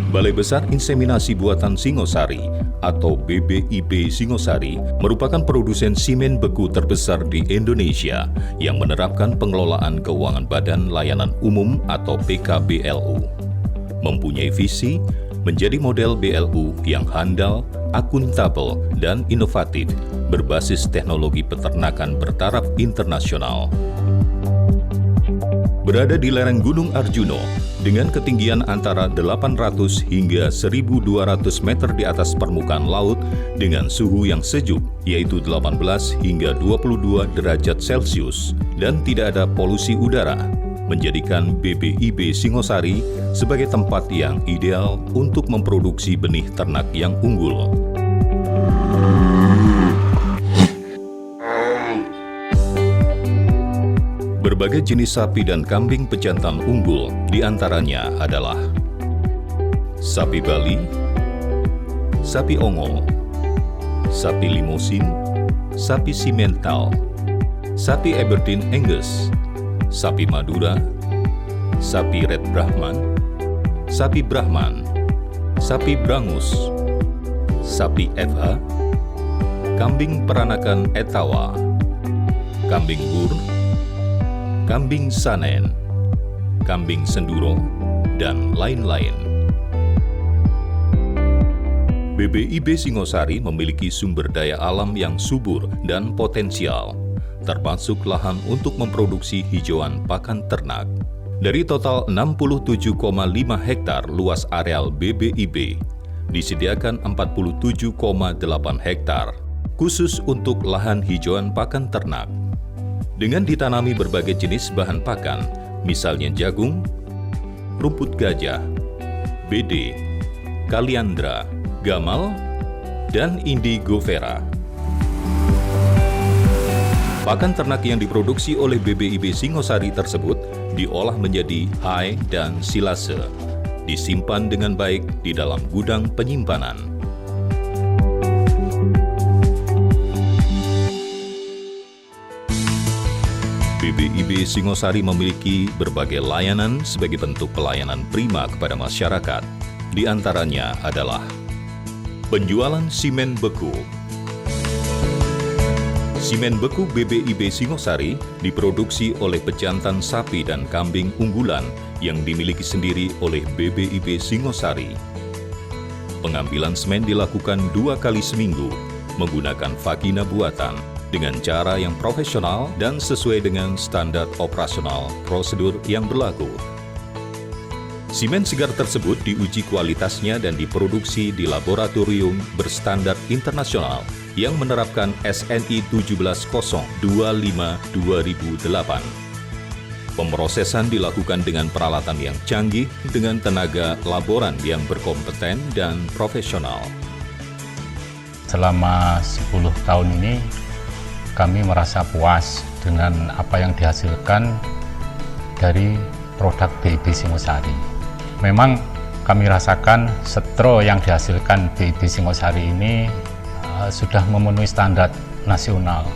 Balai Besar Inseminasi Buatan Singosari atau BBIB Singosari merupakan produsen simen beku terbesar di Indonesia yang menerapkan pengelolaan keuangan Badan Layanan Umum atau PKBLU. Mempunyai visi menjadi model BLU yang handal, akuntabel, dan inovatif berbasis teknologi peternakan bertaraf internasional. Berada di lereng Gunung Arjuno, dengan ketinggian antara 800 hingga 1.200 meter di atas permukaan laut dengan suhu yang sejuk, yaitu 18 hingga 22 derajat Celcius, dan tidak ada polusi udara, menjadikan BBIB Singosari sebagai tempat yang ideal untuk memproduksi benih ternak yang unggul. Berbagai jenis sapi dan kambing pejantan unggul diantaranya adalah sapi Bali, sapi ongol, sapi limosin, sapi simental, sapi Aberdeen Angus, sapi Madura, sapi Red Brahman, sapi Brahman, sapi Brangus, sapi FH, kambing peranakan Etawa, kambing Bur, kambing Sanen, kambing Senduro, dan lain-lain. BBIB Singosari memiliki sumber daya alam yang subur dan potensial, termasuk lahan untuk memproduksi hijauan pakan ternak. Dari total 67,5 hektar luas areal BBIB, disediakan 47,8 hektar khusus untuk lahan hijauan pakan ternak. Dengan ditanami berbagai jenis bahan pakan, misalnya jagung, rumput gajah, bede, kaliandra, gamal, dan indigofera. Pakan ternak yang diproduksi oleh BBIB Singosari tersebut diolah menjadi hai dan silase, disimpan dengan baik di dalam gudang penyimpanan. BBIB Singosari memiliki berbagai layanan sebagai bentuk pelayanan prima kepada masyarakat. Di antaranya adalah penjualan simen beku. Simen beku BBIB Singosari diproduksi oleh pejantan sapi dan kambing unggulan yang dimiliki sendiri oleh BBIB Singosari. Pengambilan semen dilakukan 2 kali seminggu menggunakan vagina buatan, dengan cara yang profesional dan sesuai dengan standar operasional prosedur yang berlaku. Simen segar tersebut diuji kualitasnya dan diproduksi di laboratorium berstandar internasional yang menerapkan SNI 17025-2008. Pemrosesan dilakukan dengan peralatan yang canggih dengan tenaga laboran yang berkompeten dan profesional. Selama 10 tahun ini, kami merasa puas dengan apa yang dihasilkan dari produk BBIB Singosari. Memang kami rasakan setro yang dihasilkan BBIB Singosari ini sudah memenuhi standar nasional.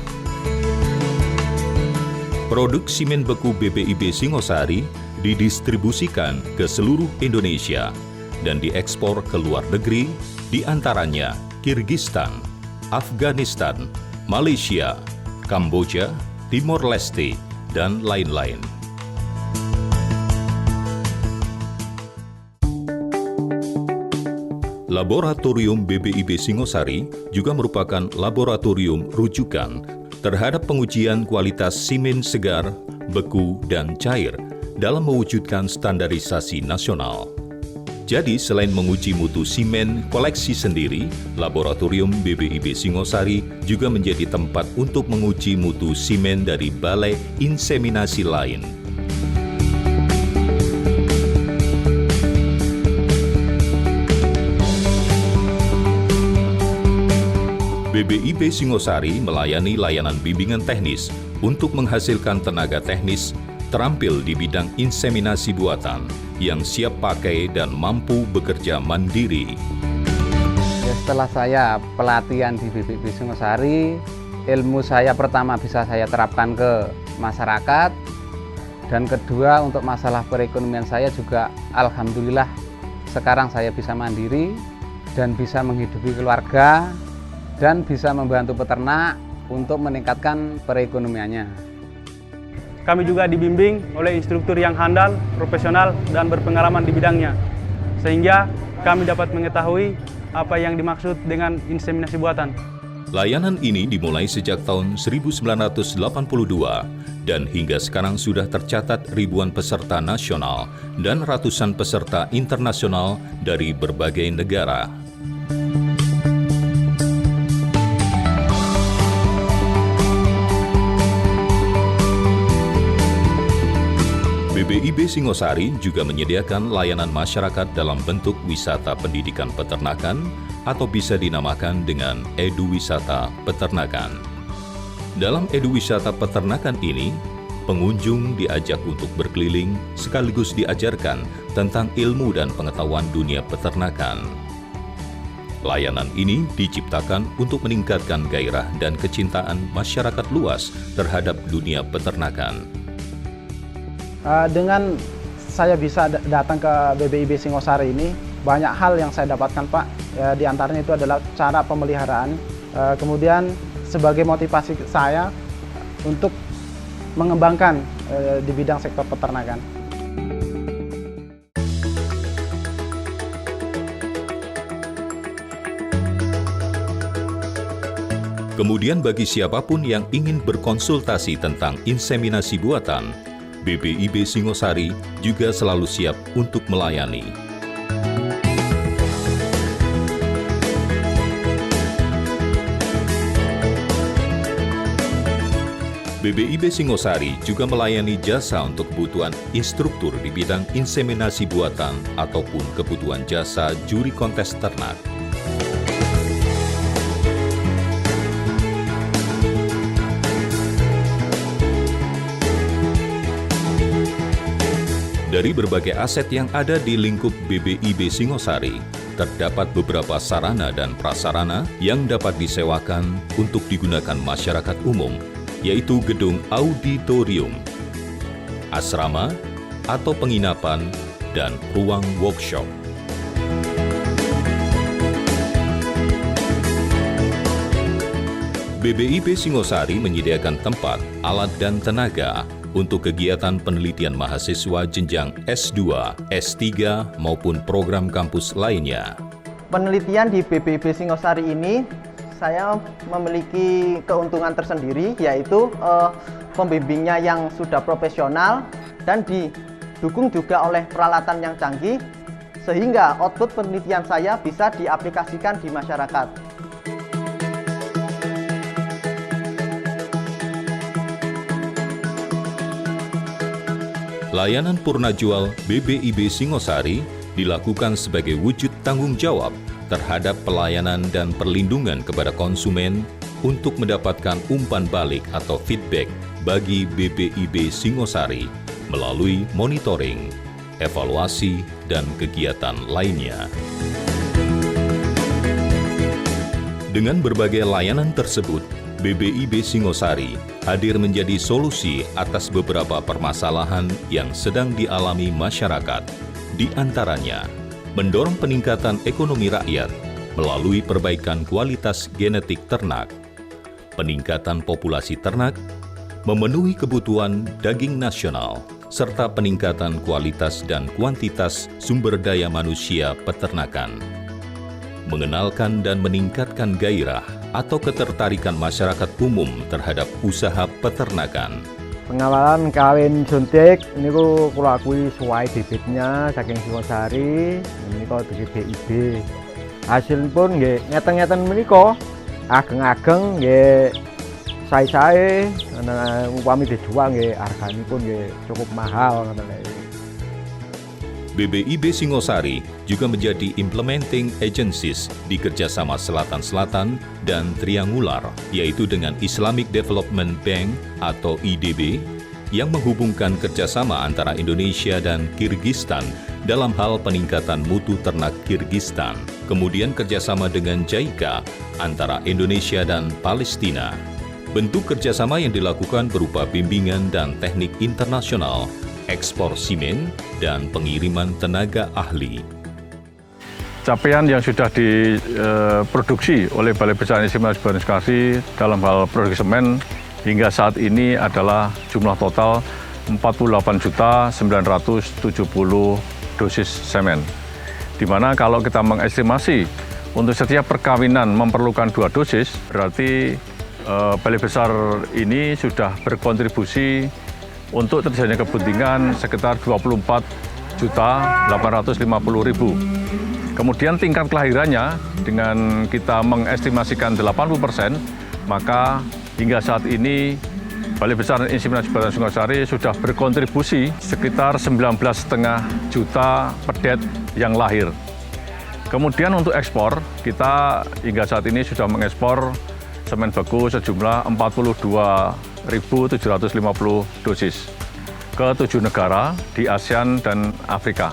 Produk simen beku BBIB Singosari didistribusikan ke seluruh Indonesia dan diekspor ke luar negeri, di antaranya Kirgistan, Afghanistan, Malaysia, Kamboja, Timor Leste, dan lain-lain. Laboratorium BBIB Singosari juga merupakan laboratorium rujukan terhadap pengujian kualitas simen segar, beku, dan cair dalam mewujudkan standarisasi nasional. Jadi, selain menguji mutu simen koleksi sendiri, Laboratorium BBIB Singosari juga menjadi tempat untuk menguji mutu simen dari balai inseminasi lain. BBIB Singosari melayani layanan bimbingan teknis untuk menghasilkan tenaga teknis terampil di bidang inseminasi buatan yang siap pakai dan mampu bekerja mandiri. Setelah saya pelatihan di BBIB Singosari, ilmu saya pertama bisa saya terapkan ke masyarakat Dan kedua, untuk masalah perekonomian saya juga alhamdulillah sekarang saya bisa mandiri dan bisa menghidupi keluarga dan bisa membantu peternak untuk meningkatkan perekonomiannya. Kami juga dibimbing oleh instruktur yang handal, profesional, dan berpengalaman di bidangnya, sehingga kami dapat mengetahui apa yang dimaksud dengan inseminasi buatan. Layanan ini dimulai sejak tahun 1982 dan hingga sekarang sudah tercatat ribuan peserta nasional dan ratusan peserta internasional dari berbagai negara. BBIB Singosari juga menyediakan layanan masyarakat dalam bentuk wisata pendidikan peternakan atau bisa dinamakan dengan Edu Wisata Peternakan. Dalam Edu Wisata Peternakan ini, pengunjung diajak untuk berkeliling sekaligus diajarkan tentang ilmu dan pengetahuan dunia peternakan. Layanan ini diciptakan untuk meningkatkan gairah dan kecintaan masyarakat luas terhadap dunia peternakan. Dengan saya bisa datang ke BBIB Singosari ini, banyak hal yang saya dapatkan, Pak. Di antaranya itu adalah cara pemeliharaan. Kemudian sebagai motivasi saya untuk mengembangkan di bidang sektor peternakan. Kemudian bagi siapapun yang ingin berkonsultasi tentang inseminasi buatan, BBIB Singosari juga selalu siap untuk melayani. BBIB Singosari juga melayani jasa untuk kebutuhan instruktur di bidang inseminasi buatan ataupun kebutuhan jasa juri kontes ternak. Dari berbagai aset yang ada di lingkup BBIB Singosari, terdapat beberapa sarana dan prasarana yang dapat disewakan untuk digunakan masyarakat umum, yaitu gedung auditorium, asrama atau penginapan, dan ruang workshop. BBIB Singosari menyediakan tempat, alat, dan tenaga untuk kegiatan penelitian mahasiswa jenjang S2, S3, maupun program kampus lainnya. Penelitian di BBIB Singosari ini, saya memiliki keuntungan tersendiri, yaitu pembimbingnya yang sudah profesional dan didukung juga oleh peralatan yang canggih, sehingga output penelitian saya bisa diaplikasikan di masyarakat. Layanan purna jual BBIB Singosari dilakukan sebagai wujud tanggung jawab terhadap pelayanan dan perlindungan kepada konsumen untuk mendapatkan umpan balik atau feedback bagi BBIB Singosari melalui monitoring, evaluasi, dan kegiatan lainnya. Dengan berbagai layanan tersebut, BBIB Singosari hadir menjadi solusi atas beberapa permasalahan yang sedang dialami masyarakat, di antaranya mendorong peningkatan ekonomi rakyat melalui perbaikan kualitas genetik ternak, peningkatan populasi ternak, memenuhi kebutuhan daging nasional, serta peningkatan kualitas dan kuantitas sumber daya manusia peternakan. Mengenalkan dan meningkatkan gairah atau ketertarikan masyarakat umum terhadap usaha peternakan. Pengawalan kawin suntik ini kula akui sesuai bibitnya saking Singosari, ini kok BBIB. Hasil pun nggih ngeten-ngeten menika ageng-ageng nggih sae-sae, upami dijual nggih harganipun nggih cukup mahal ngoten lho. BBIB Singosari juga menjadi implementing agencies di kerjasama Selatan-Selatan dan Triangular, yaitu dengan Islamic Development Bank atau IDB, yang menghubungkan kerjasama antara Indonesia dan Kirgistan dalam hal peningkatan mutu ternak Kirgistan. Kemudian kerjasama dengan JICA antara Indonesia dan Palestina. Bentuk kerjasama yang dilakukan berupa bimbingan dan teknik internasional, ekspor simen, dan pengiriman tenaga ahli. Capaian yang sudah diproduksi oleh Balai Besar Inseminasi Bioteknologi dalam hal produksi semen hingga saat ini adalah jumlah total 48.970 dosis semen. Di mana kalau kita mengestimasi untuk setiap perkawinan memerlukan 2 dosis, berarti Balai Besar ini sudah berkontribusi untuk terjadinya kepentingan sekitar 24.850.000. Kemudian tingkat kelahirannya dengan kita mengestimasikan 80%, maka hingga saat ini Balai Besar Inseminasi Buatan Singosari sudah berkontribusi sekitar 19,5 juta pedet yang lahir. Kemudian untuk ekspor, kita hingga saat ini sudah mengekspor semen beku sejumlah 42.750 dosis ke 7 negara di ASEAN dan Afrika.